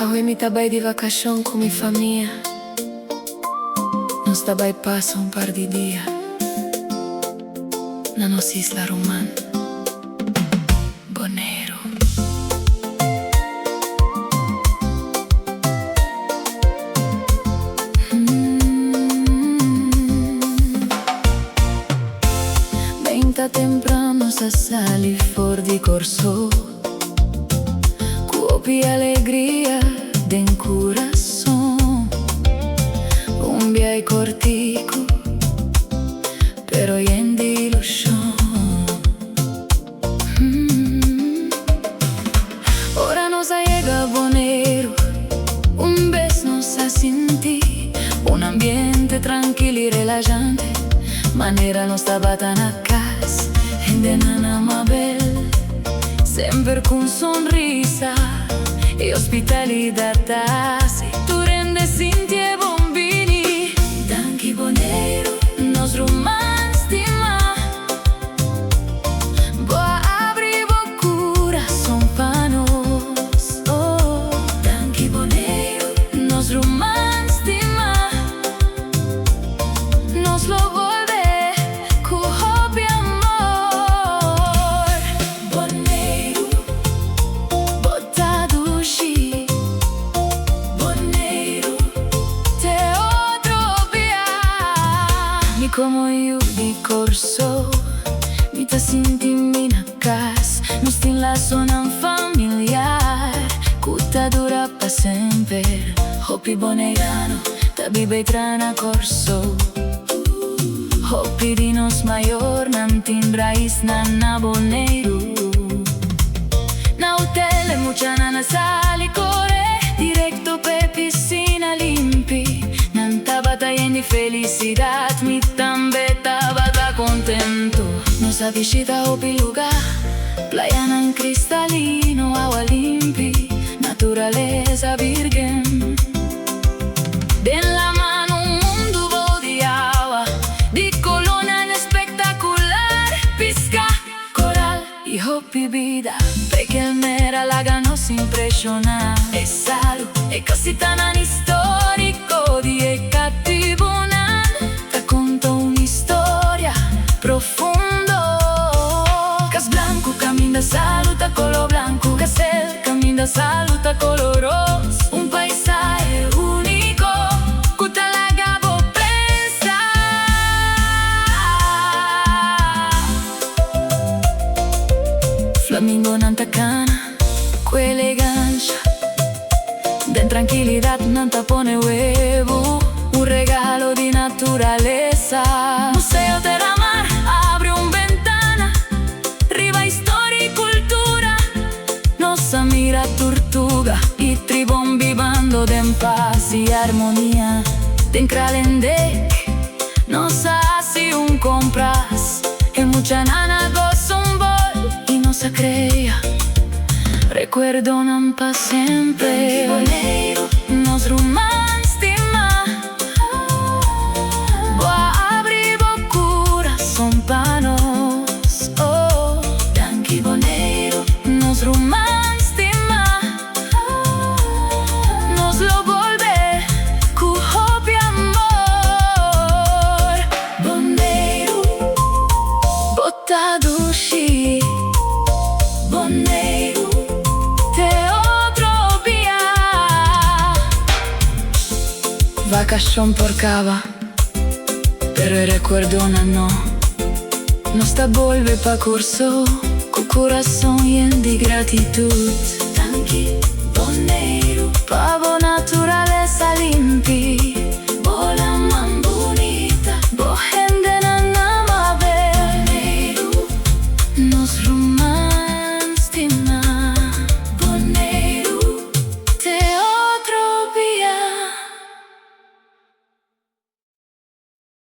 Ahoy mi tabai di vacación con mi familia. Nos tabai pasa un par de días na nossa isla romana Bonaire. Bem temprano sa sali fuori di corso, cuopi alegria den coração. Un viaje cortico, pero lleno de ilusión. Ora nos llega Bonaire, un beso nos ha sentí, un ambiente tranquilo y relajante. Manera nos stava a casa, gente nana amabel, sempre con sonrisa e ospitalità. Se tu rende sinti bombini, danchi Bonaire, nos romance di ma. Boa abri bocura, son panos. Oh, danchi Bonaire, nos romance di ma. Nos lo vuelve con hobby amor. Bonaire, botado shi. Bonaire, te otro via. Ni como io di corso, mi ta sinti mina casa. Nos tin la zona familiar, cutta dura pa sempre. Hobby bonairano, ta bibe trana corso. Hobby di nos mayor, nantin raiz nana Bonaire. Na hotel mucha nana sali core, directo pe piscina limpi. Nanta batalla di felicidad, mi tambe tabata contento. Nos avvicina hobby lugar, playa nan cristalino, agua limpi, naturaleza virgen. Den la mano un mundo di agua, di colonna espectacular, pisca, coral y hobby vida. Perché il mera laga nos impressiona. E salud, e così tan storico di e cattivo nan. Te conto un'historia profondo. Cas blanco camina saluta color blanco, casel camina saluta color rosa. Un paisaje único, cuta laga bo pensa. Flamingo nanta cana, elegancia, den tranquilidad nanta pone huevo. Un regalo di naturaleza. Museo della Mar abre un ventana, riva storia y cultura. Nos mira tortuga y tribon vivando en paz y armonía. Den kralendek nos hace un compras, que mucha nana goza un bol y nos crea. Recuerdo non pa sempre. Bonaire, nos romance di ma. Boa abri bocura, son panos. Oh, danchi Bonaire, nos romance di ma. Nos lo vuelve cu hobby amor. Bonaire, botado shi. Bonaire, vacación por cava, pero el recuerdo no. Nos ta vuelve pa curso, con corazón lleno de gratitud. Danchi Bonaire, pavo naturaleza limpi. Bola man bonita, bo gente nana amabel. Bonaire, nos romance.